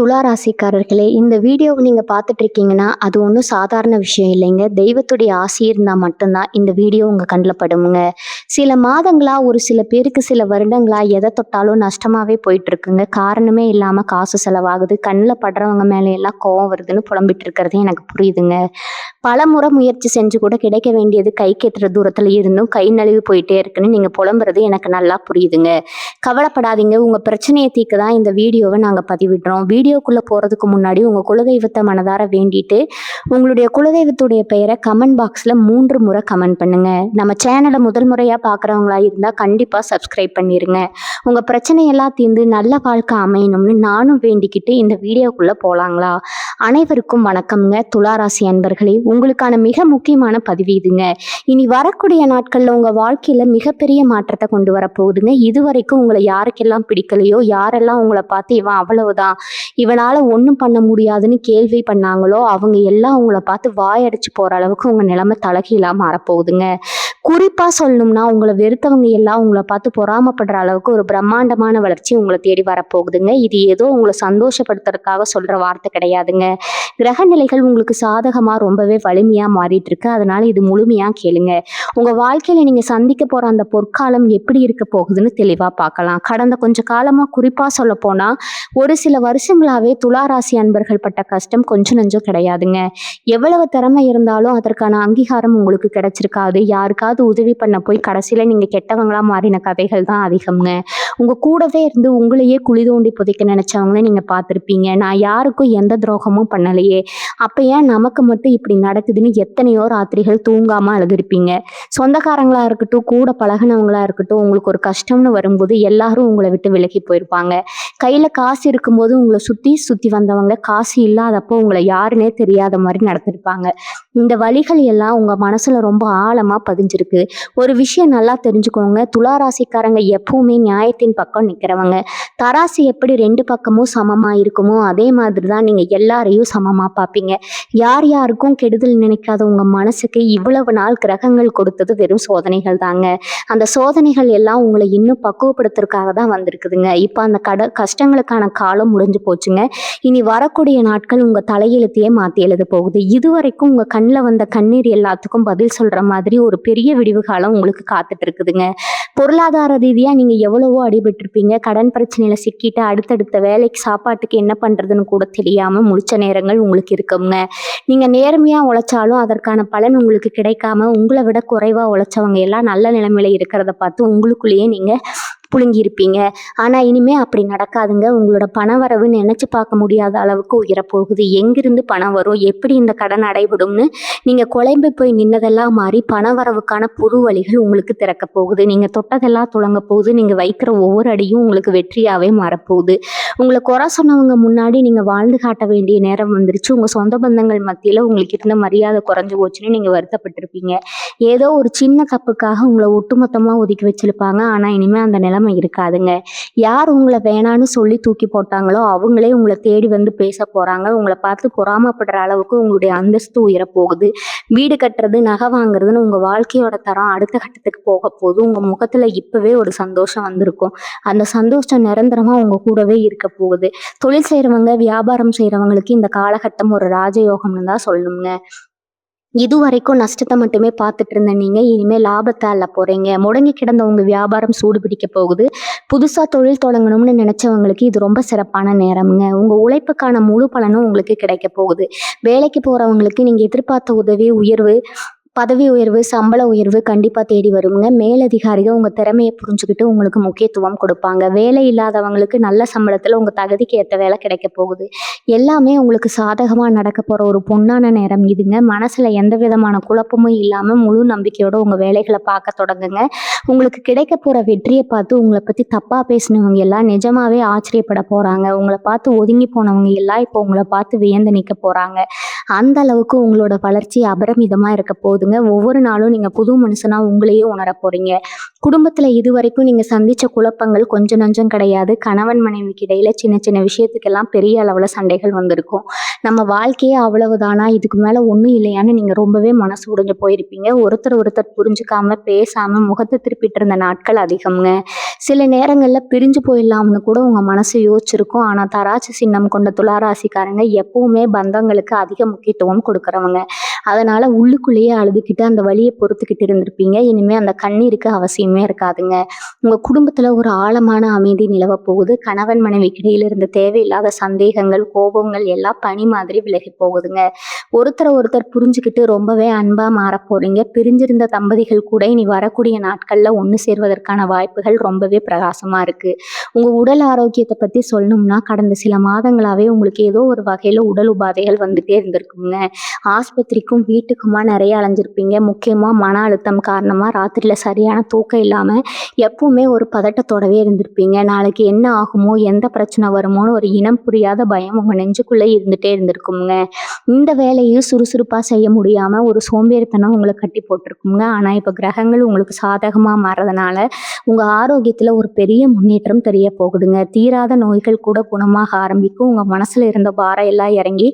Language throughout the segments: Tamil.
துலா ராசிக்காரர்களே, இந்த வீடியோவை நீங்க பார்த்துட்டு இருக்கீங்கன்னா, அது ஒண்ணும் சாதாரண விஷயம் இல்லைங்க. தெய்வத்துடைய ஆசி இருந்தா மட்டும் தான் இந்த வீடியோ உங்க கண்ல படுமுங்க. சில மாதங்களா, ஒரு சில பேருக்கு சில வருடங்களா எத தொட்டாலும் நஷ்டமாவே போயிட்டு இருக்குங்க. காரணமே இல்லாம காசு செலவாகுது. கண்ல படுறவங்க மேல எல்லாம் கோவம் வருதுன்னு புலம்பிட்டு இருக்கிறது எனக்கு புரியுதுங்க. பலமுறை முயற்சி செஞ்சு கூட கிடைக்க வேண்டியது கைக்கு எட்டுற தூரத்துல இருந்தும் கை நழுவி போயிட்டே இருக்குன்னு நீங்க புலம்புறது எனக்கு நல்லா புரியுதுங்க. கவலைப்படாதீங்க. உங்க பிரச்சனையை தீர்க்க தான் இந்த வீடியோவை நாங்க பதிவிடுறோம். வீடியோக்குள்ள போறதுக்கு முன்னாடி உங்க குலதெய்வத்தை மனதார வேண்டிட்டு உங்களுடைய குலதெய்வத்துடைய பெயரை கமெண்ட் பாக்ஸ்ல 3 முறை கமெண்ட் பண்ணுங்க. நம்ம சேனலை முதல் முறையா பாக்குறவங்களா இருந்தா கண்டிப்பா சப்ஸ்கிரைப் பண்ணிருங்க. உங்க பிரச்சனையெல்லாம் தீர்ந்து நல்ல வாழ்க்கை அமையணும்னு நானும் வேண்டிக்கிட்டு இந்த வீடியோக்குள்ள போலாங்களா? அனைவருக்கும் வணக்கம்ங்க. துளாராசி அன்பர்களே, உங்களுக்கான மிக முக்கியமான பதிவு இதுங்க. இனி வரக்கூடிய நாட்கள்ல உங்க வாழ்க்கையில மிகப்பெரிய மாற்றத்தை கொண்டு வர போகுதுங்க. இதுவரைக்கும் உங்களை யாருக்கெல்லாம் பிடிக்கலையோ, யாரெல்லாம் உங்களை பார்த்து இவன் அவ்வளவுதான், இவனால ஒன்றும் பண்ண முடியாதுன்னு கேள்வி பண்ணாங்களோ, அவங்க எல்லாம் உங்களை பார்த்து வாயடிச்சு போற அளவுக்கு உங்க நிலைமை தலைகீழா மாறப்போகுதுங்க. குறிப்பா சொல்லணும்னா, உங்களை வெறுத்தவங்க எல்லாம் உங்களை பார்த்து பொறாமப்படுற அளவுக்கு ஒரு பிரம்மாண்டமான வளர்ச்சி உங்களை தேடி வரப்போகுதுங்க. இது ஏதோ உங்களை சந்தோஷப்படுத்துறதுக்காக சொல்ற வார்த்தை கிடையாதுங்க. கிரக நிலைகள் உங்களுக்கு சாதகமா ரொம்பவே வலிமையா மாறிட்டு இருக்கு. அதனால இது முழுமையா கேளுங்க. உங்க வாழ்க்கையில நீங்க சந்திக்க போற அந்த பொற்காலம் எப்படி இருக்க போகுதுன்னு தெளிவா பார்க்கலாம். கடந்த கொஞ்ச காலமா குறிப்பா சொல்ல போனா, ஒரு சில வருஷங்களாவே துளாராசி அன்பர்கள் பட்ட கஷ்டம் கொஞ்சம் நெஞ்சம் கிடையாதுங்க. எவ்வளவு திறமை இருந்தாலும் அதற்கான அங்கீகாரம் உங்களுக்கு கிடைச்சிருக்காது. யாருக்காவது உதவி பண்ண போய் கடைசியில நீங்க கெட்டவங்களா மாறின கதைகள் தான் அதிகம்ங்க. உங்க கூடவே இருந்து உங்களையே குழி தோண்டி புதைக்க நினைச்சவங்கள நீங்க பார்த்திருப்பீங்க. நான் யாருக்கும் எந்த துரோகமும் பண்ணலையே, அப்ப ஏன் நமக்கு மட்டும் இப்படி நடக்குதுன்னு எத்தனையோ ராத்திரிகள் தூங்காம அழுதுருப்பீங்க. சொந்தக்காரங்களா இருக்கட்டும், கூட பழகினவங்களா இருக்கட்டும், உங்களுக்கு ஒரு கஷ்டம்னு வரும்போது எல்லாரும் உங்களை விட்டு விலகி போயிருப்பாங்க. கையில காசு இருக்கும்போது உங்களை சுத்தி சுத்தி வந்தவங்க காசு இல்லாதப்போ உங்களை யாருன்னே தெரியாத மாதிரி நடத்திருப்பாங்க. இந்த வலிகள் எல்லாம் உங்க மனசுல ரொம்ப ஆழமா பதிஞ்சிருக்கு. ஒரு விஷயம் நல்லா தெரிஞ்சுக்கோங்க. துளாராசிக்காரங்க எப்பவுமே நியாயத்தின் பக்கம் நிக்கிறவங்க. தராசு எப்படி 2 பக்கமும் சமமா இருக்குமோ, அதே மாதிரிதான் நீங்க எல்லாரையும் சமமா பார்ப்பீங்க. யார் யாருக்கும் கெடுதல் நினைக்காத உங்க மனசுக்கு இவ்வளவு நாள் கிரகங்கள் கொடுத்தது வெறும் சோதனைகள் தாங்க. அந்த சோதனைகள் எல்லாம் உங்களை இன்னும் பக்குவப்படுத்துறதுக்காக தான் வந்திருக்குதுங்க. இப்ப அந்த கஷ்டங்களுக்கான காலம் முடிஞ்சு போச்சுங்க. இனி வரக்கூடிய நாட்கள் உங்க தலையெழுத்தையே மாத்தி எழுத போகுது. இதுவரைக்கும் உங்க கண்ணில் வந்த கண்ணீர் எல்லாத்துக்கும் பதில் சொல்ற மாதிரி ஒரு பெரிய விடிவு காலம் உங்களுக்கு காத்துட்டு இருக்குதுங்க. பொருளாதார ரீதியா நீங்க எவ்வளவோ அடிபட்டிருப்பீங்க. கடன் பிரச்சனையில சிக்கிட்டு அடுத்தடுத்த வேலைக்கு சாப்பாட்டுக்கு என்ன பண்றதுன்னு கூட தெரியாம முழிச்ச நேரங்கள் உங்களுக்கு இருக்குங்க. நீங்க நேர்மையா உழைச்சாலும் அதற்கான பலன் உங்களுக்கு கிடைக்காம உங்களை விட குறைவா உழைச்சவங்க எல்லாம் நல்ல நிலைமையில இருக்கிறத பார்த்து உங்களுக்குள்ளேயே நீங்க புழுங்கியிருப்பீங்க. ஆனா இனிமே அப்படி நடக்காதுங்க. உங்களோட பணவரவு நினைச்சு பார்க்க முடியாத அளவுக்கு உயரப்போகுது. எங்கிருந்து பணம் வரும், எப்படி இந்த கடன் அடைபடும்னு நீங்க குழம்பு போய் நின்னதெல்லாம் மாறி பணவரவுக்கான புது வழிகள் உங்களுக்கு திறக்க போகுது. நீங்க தொட்டதெல்லாம் துளங்க போகுது. நீங்க வைக்கிற ஒவ்வொரு அடியும் உங்களுக்கு வெற்றியாவே மாறப்போகுது. உங்களை குறை சொன்னவங்க முன்னாடி நீங்க வாழ்ந்து காட்ட வேண்டிய நேரம் வந்துருச்சு. உங்க சொந்த பந்தங்கள் மத்தியில உங்களுக்கு இருந்த மரியாதை குறைஞ்சு போச்சுன்னு நீங்க வருத்தப்பட்டிருப்பீங்க. ஏதோ ஒரு சின்ன தப்புக்காக உங்களை ஒட்டுமொத்தமா ஒதுக்கி வச்சிருப்பாங்க. ஆனா இனிமே அந்த நிலைமை இருக்காதுங்க. யார் உங்களை வேணான்னு சொல்லி தூக்கி போட்டாங்களோ அவங்களே உங்களை தேடி வந்து பேச போறாங்க. உங்களை பார்த்து பொறாமப்படுற அளவுக்கு உங்களுடைய அந்தஸ்து உயர போகுது. வீடு கட்டுறது, நகை வாங்குறதுன்னு உங்க வாழ்க்கையோட தரம் அடுத்த கட்டத்துக்கு போக போகுது. உங்க முகத்துல இப்பவே ஒரு சந்தோஷம் வந்திருக்கும். அந்த சந்தோஷம் நிரந்தரமா உங்க கூடவே இருக்க போகுது. தொழில் செய்யறவங்க, வியாபாரம் செய்யறவங்களுக்கு இந்த காலகட்டம் ஒரு ராஜயோகம்னு தான் சொல்லணுங்க. இதுவரைக்கும் நஷ்டத்தை மட்டுமே பார்த்துட்டு இருந்த நீங்க இனிமே லாபத்தை அள்ள போறீங்க. முடங்கி கிடந்த உங்க வியாபாரம் சூடு பிடிக்க போகுது. புதுசா தொழில் தொடங்கணும்னு நினைச்சவங்களுக்கு இது ரொம்ப சிறப்பான நேரம்ங்க. உங்க உழைப்புக்கான முழு பலனும் உங்களுக்கு கிடைக்க போகுது. வேலைக்கு போறவங்களுக்கு நீங்க எதிர்பார்த்த உதவி, உயர்வு, பதவி உயர்வு, சம்பள உயர்வு கண்டிப்பா தேடி வருங்க. மேலதிகாரிகள் உங்க திறமையை புரிஞ்சுக்கிட்டு உங்களுக்கு முக்கியத்துவம் கொடுப்பாங்க. வேலை இல்லாதவங்களுக்கு நல்ல சம்பளத்துல உங்க தகுதிக்கு ஏற்ற வேலை கிடைக்க போகுது. எல்லாமே உங்களுக்கு சாதகமா நடக்க போற ஒரு பொன்னான நேரம் இதுங்க. மனசுல எந்த விதமான குழப்பமும் இல்லாம முழு நம்பிக்கையோட உங்க வேலைகளை பார்க்க தொடங்குங்க. உங்களுக்கு கிடைக்க போற வெற்றியை பார்த்து உங்களை பத்தி தப்பா பேசினவங்க எல்லாம் நிஜமாவே ஆச்சரியப்பட போறாங்க. உங்களை பார்த்து ஒதுங்கி போனவங்க எல்லாம் இப்போ உங்களை பார்த்து வியந்து நிற்க போறாங்க. அந்த அளவுக்கு உங்களோட வளர்ச்சி அபரிமிதமா இருக்க போகுதுங்க. ஒவ்வொரு நாளும் நீங்க புது மனுஷனா உங்களையே உணர போறீங்க. குடும்பத்துல இதுவரைக்கும் நீங்க சந்திச்ச குழப்பங்கள் கொஞ்சம் நஞ்சம் கிடையாது. கணவன் மனைவிக்கு இடையில சின்ன சின்ன விஷயத்துக்கெல்லாம் பெரிய அளவுல சண்டைகள் வந்திருக்கும். நம்ம வாழ்க்கையே அவ்வளவுதானா, இதுக்கு மேல ஒண்ணும் இல்லையான்னு நீங்க ரொம்பவே மனசு உடைஞ்சு போயிருப்பீங்க. ஒருத்தர் புரிஞ்சுக்காம, பேசாம முகத்த திருப்பிட்டு இருந்த நாட்கள் அதிகம்ங்க. சில நேரங்கள்ல பிரிஞ்சு போயிடலாம்னு கூட உங்க மனசு யோசிச்சிருக்கும். ஆனா தராசு சின்னம் கொண்ட துலா ராசிக்காரங்க எப்பவுமே பந்தங்களுக்கு அதிக முக்கியத்துவம் கொடுக்குறவங்க. அதனால உள்ளுக்குள்ளேயே அழுதுகிட்டு அந்த வலிய பொறுத்துக்கிட்டு இருந்திருப்பீங்க. இனிமே அந்த கண்ணீருக்கு அவசியமே இருக்காதுங்க. உங்க குடும்பத்துல ஒரு ஆழமான அமைதி நிலவப் போகுது. கணவன் மனைவிக்கு இடையில இருந்த தேவையில்லாத சந்தேகங்கள், கோபங்கள் எல்லாம் பனி மாதிரி விலகி போகுதுங்க. ஒருத்தர் புரிஞ்சுக்கிட்டு ரொம்பவே அன்பா மாறப் போறீங்க. பிரிஞ்சிருந்த தம்பதிகள் கூட இனி வரக்கூடிய நாட்கள்ல ஒண்ணு சேர்வதற்கான வாய்ப்புகள் ரொம்பவே பிரகாசமா இருக்கு. உங்க உடல் ஆரோக்கியத்தை பத்தி சொல்லணும்னா, கடந்த சில மாதங்களாவே உங்களுக்கு ஏதோ ஒரு வகையில உடல் உபாதைகள் வந்துட்டே இருந்திருக்குங்க. ஆஸ்பத்திரிக்கும் வீட்டுக்குமா நிறைய அலைஞ்சிருப்பீங்க. முக்கியமா மன அழுத்தம் காரணமா ராத்திரியில சரியான தூக்கம் இல்லாம எப்பவுமே ஒரு பதட்டத்தோடவே இருந்திருப்பீங்க. நாளைக்கு என்ன ஆகுமோ, எந்த பிரச்சனை வருமோன்னு ஒரு இனம் புரியாத பயம் உங்க நெஞ்சுக்குள்ள இருந்துட்டே இருந்திருக்குங்க. இந்த வேலையும் சுறுசுறுப்பா செய்ய முடியாம ஒரு சோம்பேறித்தனம் உங்களை கட்டி போட்டிருக்குங்க. ஆனா இப்ப கிரகங்கள் உங்களுக்கு சாதகமா மாறதுனால உங்க ஆரோக்கியத்துல ஒரு பெரிய முன்னேற்றம் தெரிய போகுதுங்க. தீராத நோய்கள் கூட குணமாக ஆரம்பிக்கும். உங்க மனசுல இருந்த பாரம் எல்லாம் இறங்கி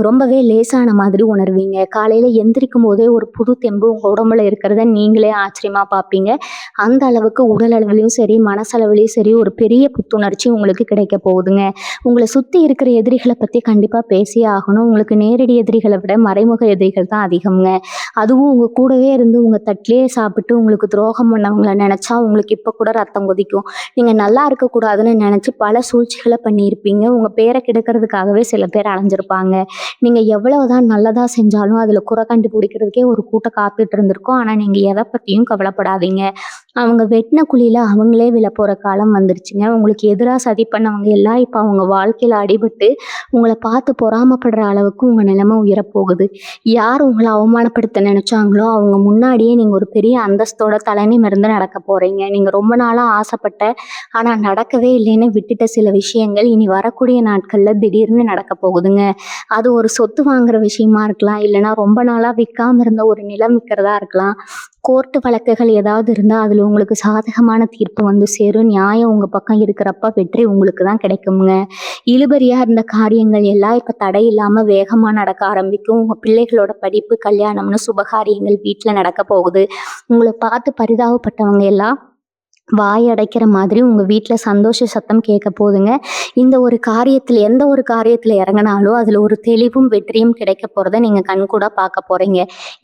ரொம்பவே லேசான மாதிரி உணர்வீங்க. காலையில எந்திரிக்கும் போதே ஒரு புது தெம்பு உங்க உடம்புல இருக்கிறத நீங்களே ஆச்சரியமா பார்ப்பீங்க. அந்த அளவுக்கு உடல் அளவிலையும் சரி, மனசளவிலையும் சரி ஒரு பெரிய புத்துணர்ச்சி உங்களுக்கு கிடைக்க போகுதுங்க. உங்களை சுத்தி இருக்கிற எதிரிகளை பத்தி கண்டிப்பா பேசியே ஆகணும். உங்களுக்கு நேரடி எதிரிகளை விட மறைமுக எதிரிகள் தான் அதிகம்ங்க. அதுவும் உங்க கூடவே இருந்து உங்க தட்டிலேயே சாப்பிட்டு உங்களுக்கு துரோகம் பண்ணவங்களை நினைச்சா உங்களுக்கு இப்ப கூட ரத்தம் கொதிக்கும். நீங்க நல்லா இருக்கக்கூடாதுன்னு நினைச்சு பல சூழ்ச்சிகளை பண்ணியிருப்பீங்க. உங்க பேரை கெடுக்கிறதுக்காகவே சில பேர் அலைஞ்சிருப்பாங்க. நீங்க எவ்வளவுதான் நல்லதா செஞ்சாலும் அதுல குறை கண்டுபிடிக்கிறதுக்கே ஒரு கூட்டம் காத்துட்டு இருந்திருக்கும். ஆனா நீங்க எதை பத்தியும் கவலைப்படாதீங்க. அவங்க வெட்டின குழியில அவங்களே விழப்போற காலம் வந்துருச்சுங்க. உங்களுக்கு எதிரா சதி பண்ணவங்க எல்லாம் இப்ப அவங்க வாழ்க்கையில அடிபட்டு உங்களை பார்த்து பொறாமைப்படுற அளவுக்கு உங்க நிலைமை உயரப்போகுது. யார் உங்களை அவமானப்படுத்த நினைச்சாங்களோ அவங்க முன்னாடியே நீங்க ஒரு பெரிய அந்தஸ்தோட தலைநிமிர்ந்து நடக்க போறீங்க. நீங்க ரொம்ப நாளா ஆசைப்பட்ட ஆனா நடக்கவே இல்லைன்னு விட்டுட்ட சில விஷயங்கள் இனி வரக்கூடிய நாட்கள்ல திடீர்னு நடக்க போகுதுங்க. அது ஒரு சொத்து வாங்குற விஷயமா இருக்கலாம், இல்லைன்னா ரொம்ப நாளா விற்காம இருந்த ஒரு நிலம் விற்கிறதா இருக்கலாம். கோர்ட்டு வழக்குகள் ஏதாவது இருந்தா அதுல உங்களுக்கு சாதகமான தீர்ப்பு வந்து சேரும். நியாயம் உங்க பக்கம் இருக்கிறப்ப வெற்றி உங்களுக்கு தான் கிடைக்குங்க. இழுபறியா இருந்த காரியங்கள் எல்லாம் இப்ப தடை இல்லாம வேகமா நடக்க ஆரம்பிக்கும். உங்க பிள்ளைகளோட படிப்பு, கல்யாணம்னு சுபகாரியங்கள் வீட்டுல நடக்க போகுது. உங்களை பார்த்து பரிதாபப்பட்டவங்க எல்லாம் வாய் அடைக்கிற மாதிரி உங்க வீட்டுல சந்தோஷ சத்தம் கேட்க போகுதுங்க. இந்த ஒரு காரியத்துல எந்த ஒரு காரியத்துல இறங்கினாலும் அதுல ஒரு தெளிவும் வெற்றியும் கிடைக்க போறதை நீங்க கண்கூடா பார்க்க போறீங்க.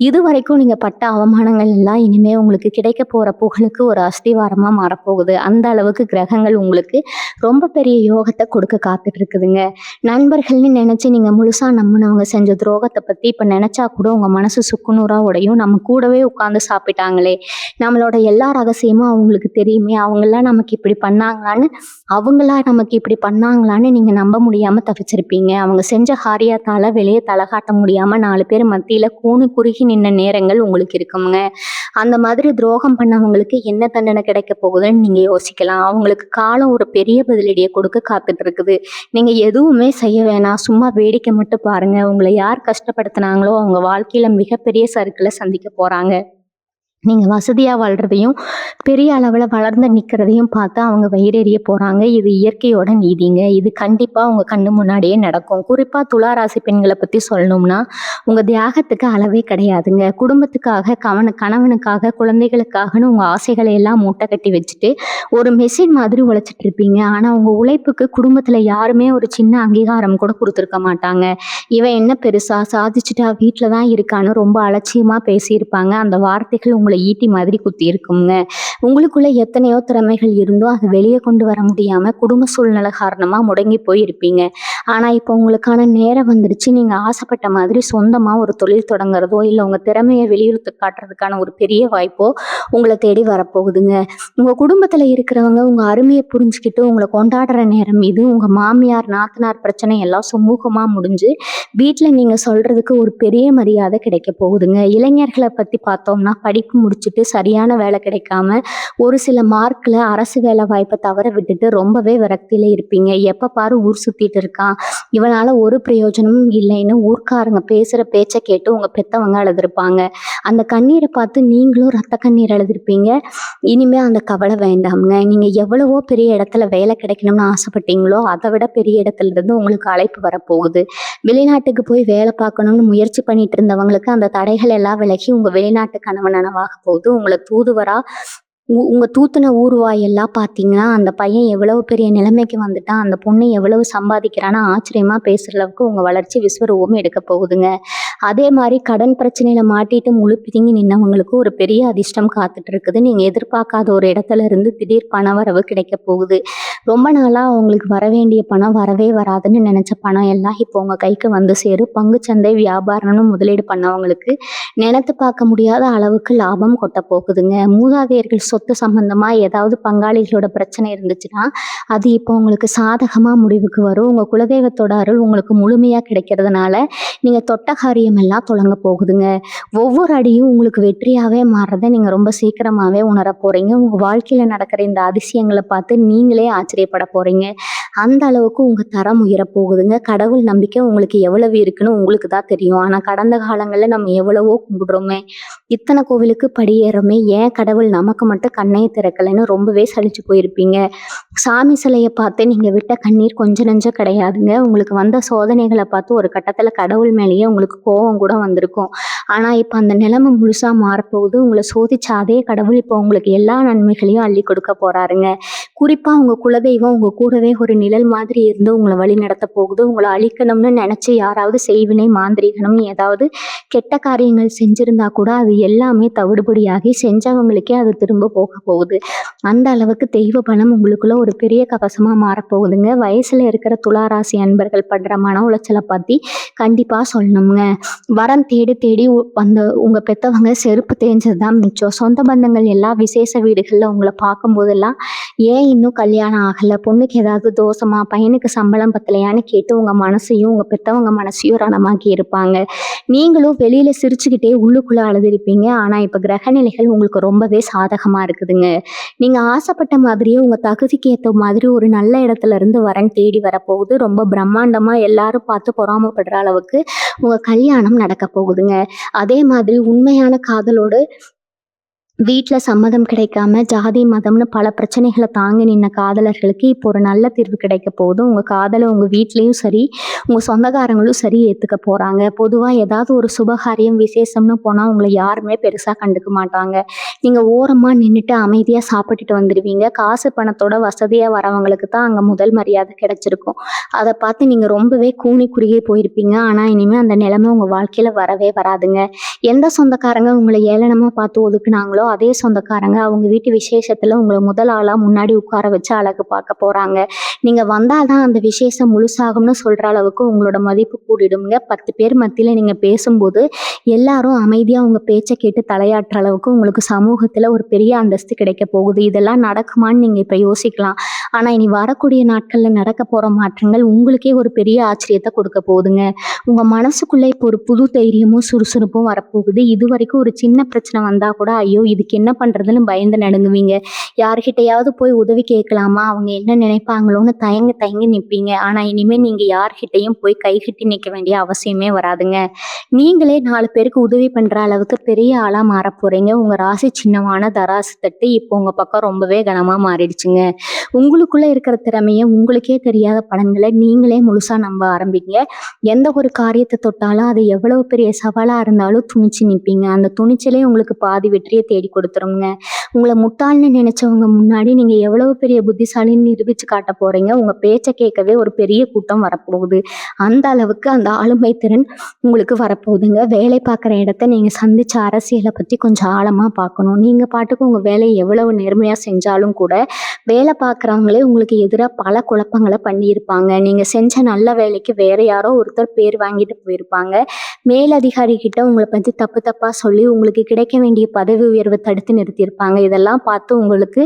இது வரைக்கும் நீங்க பட்ட அவமானங்கள் எல்லாம் இனிமே உங்களுக்கு கிடைக்க போற புகழுக்கு ஒரு அஸ்திவாரமா மாறப்போகுது. அந்த அளவுக்கு கிரகங்கள் உங்களுக்கு ரொம்ப பெரிய யோகத்தை கொடுக்க காத்துட்டு இருக்குதுங்க. நண்பர்கள்னு நினைச்சு நீங்க முழுசா நம்பினவங்க செஞ்ச துரோகத்தை பத்தி இப்ப நினைச்சா கூட உங்க மனசு சுக்குநூறா உடையும். நம்ம கூடவே உட்கார்ந்து சாப்பிட்டாங்களே, நம்மளோட எல்லா ரகசியமும் அவங்களுக்கு தெரியுமே, அவங்களா நமக்கு இப்படி பண்ணாங்களான்னு நீங்க நம்ப முடியாம தவிச்சிருப்பீங்க. அவங்க செஞ்ச காரியத்தால வெளியே தலை காட்ட முடியாம 4 பேர் மத்தியில கூனி குறுகி நின்ன நேரங்கள் உங்களுக்கு இருக்குங்க. அந்த மாதிரி துரோகம் பண்ணவங்களுக்கு என்ன தண்டனை கிடைக்க போகுதுன்னு நீங்க யோசிக்கலாம். அவங்களுக்கு காலம் ஒரு பெரிய பதிலடியை கொடுக்க காத்துட்டு இருக்குது. நீங்க எதுவுமே செய்ய வேணாம், சும்மா வேடிக்கை மட்டும் பாருங்க. உங்களை யார் கஷ்டப்படுத்தினாங்களோ அவங்க வாழ்க்கையில மிகப்பெரிய சறுக்களை சந்திக்க போறாங்க. நீங்க வசதியா வாழ்றதையும் பெரிய அளவுல வளர்ந்து நிக்கிறதையும் பார்த்து அவங்க வயிறெறிய போறாங்க. இது இயற்கையோட நீதிங்க. இது கண்டிப்பா உங்க கண்ணு முன்னாடியே நடக்கும். குறிப்பா துலா ராசி பெண்களை பத்தி சொல்லணும்னா, உங்க தியாகத்துக்கு அளவே கிடையாதுங்க. குடும்பத்துக்காக, கணவனுக்காக, குழந்தைகளுக்காகன்னு உங்க ஆசைகளை எல்லாம் மூட்டை கட்டி வச்சுட்டு ஒரு மெஷின் மாதிரி உழைச்சிட்டு இருப்பீங்க. ஆனா உங்க உழைப்புக்கு குடும்பத்துல யாருமே ஒரு சின்ன அங்கீகாரம் கூட கொடுத்துருக்க மாட்டாங்க. இவன் என்ன பெருசா சாதிச்சுட்டா வீட்டுல தான் இருக்கான்னு ரொம்ப அலட்சியமா பேசியிருப்பாங்க. அந்த வார்த்தைகள் உங்களை ஈட்டி மாதிரி குத்தி இருக்குங்க. உங்களுக்குள்ள எத்தனையோ திறமைகள் இருந்தும் அதை வெளியே கொண்டு வர முடியாம குடும்ப சூழ்நிலை காரணமா முடங்கி போயிருப்பீங்க. ஆனா இப்போ உங்களுக்கான நேரம் வந்துருச்சு. நீங்க ஆசைப்பட்ட மாதிரி சொந்தமா ஒரு தொழில் தொடங்குறதோ இல்லை உங்க திறமையை வெளியுறுத்து காட்டுறதுக்கான ஒரு பெரிய வாய்ப்போ உங்களை தேடி வரப்போகுதுங்க. உங்க குடும்பத்துல இருக்கிறவங்க உங்க அருமையை புரிஞ்சுக்கிட்டு உங்களை கொண்டாடுற நேரம் இது. உங்க மாமியார், நாத்தனார் பிரச்சனை எல்லாம் சுமூகமா முடிஞ்சு வீட்டுல நீங்க சொல்றதுக்கு ஒரு பெரிய மரியாதை கிடைக்க போகுதுங்க. இளைஞர்களை பத்தி பார்த்தோம்னா, படிப்பு முடிச்சுட்டு சரியான வேலை கிடைக்காம ஒரு சில மார்க்ல அரசு வேலை வாய்ப்பை தவற விட்டுட்டு ரொம்பவே விரக்தியில இருப்பீங்க. எப்ப பாரு ஊர் சுத்திட்டு இருக்கான், இவனால ஒரு பிரயோஜனமும் இல்லைன்னு ஊர்க்காரங்க பேசுற பேச்ச கேட்டு உங்க பெத்தவங்க அழுதுருப்பாங்க. அந்த கண்ணீரை பார்த்து நீங்களும் ரத்த கண்ணீர் அழுதுருப்பீங்க. இனிமே அந்த கவலை வேண்டாம்ங்க. நீங்க எவ்வளவோ பெரிய இடத்துல வேலை கிடைக்கணும்னு ஆசைப்பட்டீங்களோ அதை விட பெரிய இடத்துல இருந்து உங்களுக்கு அழைப்பு வரப்போகுது. வெளிநாட்டுக்கு போய் வேலை பார்க்கணும்னு முயற்சி பண்ணிட்டு இருந்தவங்களுக்கு அந்த தடைகள் எல்லாம் விலகி உங்க வெளிநாட்டு கனவு நனவாக போகுது. உங்களை தூதுவரா உங்க தூத்துன ஊர்வாயெல்லாம் பார்த்தீங்கன்னா, அந்த பையன் எவ்வளவு பெரிய நிலைமைக்கு வந்துட்டான், அந்த பொண்ணு எவ்வளவு சம்பாதிக்கிறான்னு ஆச்சரியமா பேசுற அளவுக்கு உங்க வளர்ச்சி விஸ்வரூபம் எடுக்க போகுதுங்க. அதே மாதிரி கடன் பிரச்சனையில மாட்டிட்டு முழு பிதுங்கி நின்னவங்களுக்கு ஒரு பெரிய அதிர்ஷ்டம் காத்துட்டு இருக்குது. நீங்க எதிர்பார்க்காத ஒரு இடத்துல இருந்து திடீர் பணவரவு கிடைக்க போகுது. ரொம்ப நாளா உங்களுக்கு வர வேண்டிய பணம் வரவே வராதுன்னு நினைச்ச பணம் எல்லாம் இப்போ உங்க கைக்கு வந்து சேரும். பங்குச்சந்தை வியாபாரம்னு முதலீடு பண்ணவங்களுக்கு நினைத்து பார்க்க முடியாத அளவுக்கு லாபம் கொட்ட போகுதுங்க. மூதாதையர்கள் சொத்து சம்பந்தமா ஏதாவது பங்காளிகளோட பிரச்சனை இருந்துச்சுன்னா அது இப்போ உங்களுக்கு சாதகமா முடிவுக்கு வரும். உங்க குலதெய்வத்தோட அருள் உங்களுக்கு முழுமையா கிடைக்கிறதுனால நீங்க தொட்ட காரியம் எல்லாம் தொடங்க போகுதுங்க. ஒவ்வொரு அடியும் உங்களுக்கு வெற்றியாவே மாறுறதை நீங்க ரொம்ப சீக்கிரமாவே உணர போறீங்க. உங்க வாழ்க்கையில நடக்கிற இந்த அதிசயங்களை பார்த்து நீங்களே ஆச்சரியப்பட போறீங்க. அந்த அளவுக்கு உங்க தரம் உயர போகுதுங்க. கடவுள் நம்பிக்கை உங்களுக்கு எவ்வளவு இருக்குன்னு உங்களுக்கு தான் தெரியும். ஆனா கடந்த காலங்கள்ல நம்ம எவ்வளவோ கும்பிடுறோமே, இத்தனை கோவிலுக்கு படியேறோமே, ஏன் கடவுள் நமக்கு மட்டும் கண்ணையை திறக்கலைன்னு ரொம்பவே சலிச்சு போயிருப்பீங்க. சாமி சிலையை பார்த்து நீங்க விட்ட கண்ணீர் கொஞ்சம் நெஞ்சம் கிடையாதுங்க. உங்களுக்கு வந்த சோதனைகளை பார்த்து ஒரு கட்டத்துல கடவுள் மேலேயே உங்களுக்கு கோபம் கூட வந்திருக்கும். ஆனா இப்ப அந்த நிலைமை முழுசா மாறப்போகுது. உங்களை சோதிச்ச அதே கடவுள் இப்போ உங்களுக்கு எல்லா நன்மைகளையும் அள்ளி கொடுக்க போறாருங்க. குறிப்பா உங்க குலதெய்வம் உங்க கூடவே ஒரு நிழல் மாதிரி இருந்து உங்களை வழி நடத்த போகுது. உங்களை அழிக்கணும்னு நினைச்சு யாராவது செய்வினை மாந்திரிகணும் ஏதாவது கெட்ட காரியங்கள் செஞ்சிருந்தா கூட அது எல்லாமே தவிடுபடியாகி செஞ்சவங்களுக்கே அது திரும்ப போக போகுது. அந்த அளவுக்கு தெய்வ பலம் உங்களுக்குள்ள ஒரு பெரிய கவசமா மாறப்போகுதுங்க. வயசுல இருக்கிற துளாராசி அன்பர்கள் படுற மன உளைச்சலை பத்தி கண்டிப்பா சொல்லணுங்க. வரம் தேடி தேடி அந்த உங்க பெத்தவங்க செருப்பு தேஞ்சதுதான் மிச்சம். சொந்த பந்தங்கள் எல்லா விசேஷ வீடுகள்ல உங்களை பார்க்கும் போதெல்லாம் ஏன் இன்னும் கல்யாணம் ஆகல, பொண்ணுக்கு ஏதாவது தோஷமா, பையனுக்கு சம்பளம் பத்தலையான்னு கேட்டு உங்க மனசையும் உங்க பெத்தவங்க மனசையும் ரணமாக்கி இருப்பாங்க. நீங்களும் வெளியில சிரிச்சுக்கிட்டே உள்ளுக்குள்ள அழுதுருப்பீங்க. ஆனா இப்ப கிரகநிலைகள் உங்களுக்கு ரொம்பவே சாதகமா இருக்குதுங்க. நீங்க ஆசைப்பட்ட மாதிரியே உங்க தகுதிக்கு ஏற்ற மாதிரி ஒரு நல்ல இடத்துல இருந்து வரன் தேடி வரப்போகுது. ரொம்ப பிரம்மாண்டமா எல்லாரும் பார்த்து பொறாமப்படுற அளவுக்கு உங்க கல்யாணம் நடக்க போகுதுங்க. அதே மாதிரி உண்மையான காதலோடு வீட்ல சம்மதம் கிடைக்காம ஜாதி மதம்னு பல பிரச்சனைகளை தாங்கி நின்ன காதலர்களுக்கு இப்போ ஒரு நல்ல தீர்வு கிடைக்க போகுது. உங்க காதலை உங்க வீட்லயும் சரி உங்க சொந்தக்காரங்களும் சரி ஏத்துக்க போறாங்க. பொதுவா ஏதாவது ஒரு சுபகாரியம் விசேஷம்னு போனா உங்களை யாருமே பெருசா கண்டுக்க மாட்டாங்க. நீங்க ஓரமா நின்றுட்டு அமைதியா சாப்பிட்டுட்டு வந்துடுவீங்க. காசு பணத்தோட வசதியா வரவங்களுக்கு தான் அங்க முதல் மரியாதை கிடைச்சிருக்கும். அதை பார்த்து நீங்க ரொம்பவே கூனி குறுகி போயிருப்பீங்க. ஆனா இனிமே அந்த நிலைமை உங்க வாழ்க்கையில வரவே வராதுங்க. எந்த சொந்தக்காரங்க உங்களை ஏளனமா பார்த்து ஒதுக்குனாங்களோ அதே சொந்தக்காரங்க அவங்க வீட்டு விசேஷத்துல உங்களை முதல் ஆளா முன்னாடி உட்கார வச்சு அழகு பார்க்க போறாங்க. நீங்க வந்தாதான் அந்த விசேஷம் முழுசாகும்னு சொல்ற அளவுக்கு உங்களோட மதிப்பு கூடிடுங்க. 10 பேர் மத்தியில நீங்க பேசும்போது எல்லாரும் அமைதியா உங்க பேச்சை கேட்டு தலையாட்டுற அளவுக்கு உங்களுக்கு சமூகத்துல ஒரு பெரிய அந்தஸ்து கிடைக்க போகுது. இதெல்லாம் நடக்குமான்னு நீங்க இப்ப யோசிக்கலாம். ஆனா இனி வரக்கூடிய நாட்கள்ல நடக்க போற மாற்றங்கள் உங்களுக்கே ஒரு பெரிய ஆச்சரியத்தை கொடுக்க போகுதுங்க. உங்க மனசுக்குள்ள இப்போ ஒரு புது தைரியமும் சுறுசுறுப்பும் வரப்போகுது. இது வரைக்கும் ஒரு சின்ன பிரச்சனை வந்தா கூட ஐயோ இதுக்கு என்ன பண்றதுன்னு பயந்து நடுங்குவீங்க. யார்கிட்டயாவது போய் உதவி கேட்கலாமா, அவங்க என்ன நினைப்பாங்களோன்னு தயங்கி தயங்கி நிற்பீங்க. ஆனா இனிமே நீங்க யார்கிட்டையும் போய் கைகட்டி நிற்க வேண்டிய அவசியமே வராதுங்க. நீங்களே 4 பேருக்கு உதவி பண்ற அளவுக்கு பெரிய ஆளா மாற போறீங்க. உங்க ராசி சின்னமான தராசு தட்டு இப்போ உங்க பக்கம் ரொம்பவே கனமா மாறிடுச்சுங்க. உங்களுக்குள்ள இருக்கிற திறமைய உங்களுக்கே தெரியாத பலன்களை நீங்களே முழுசா நம்ப ஆரம்பிங்க. எந்த ஒரு காரியத்தை தொட்டாலும் அது எவ்வளவு பெரிய சவாலா இருந்தாலும் துணிச்சு நிற்பீங்க. அந்த துணிச்சலே உங்களுக்கு பாதி வெற்றியை தேடி கொடுத்துருங்க. உங்களை முட்டாள்னு நினைச்சவங்க முன்னாடி நீங்க எவ்வளவு பெரிய புத்திசாலின்னு நிரூபிச்சு காட்ட போறீங்க. உங்க பேச்சை கேட்கவே ஒரு பெரிய கூட்டம் வரப்போகுது. அந்த அளவுக்கு அந்த ஆளுமை திறன் உங்களுக்கு வரப்போகுதுங்க. வேலை பார்க்குற இடத்த நீங்க சந்திச்ச அரசியலை பத்தி கொஞ்சம் ஆழமா பார்க்கணும். நீங்க பாட்டுக்கு உங்க வேலையை எவ்வளவு நேர்மையா செஞ்சாலும் கூட வேலை பார்க்குறவங்களே உங்களுக்கு எதிராக பல குழப்பங்களை பண்ணியிருப்பாங்க. நீங்க செஞ்ச நல்ல வேலைக்கு வேற யாரோ ஒருத்தர் பேர் வாங்கிட்டு போயிருப்பாங்க. மேலதிகாரி கிட்ட உங்களை பத்தி தப்பு தப்பா சொல்லி உங்களுக்கு கிடைக்க வேண்டிய பதவி உயர்வை உங்கள தடுத்து நிறுத்தியிருப்பாங்க. இதெல்லாம் பார்த்து உங்களுக்கு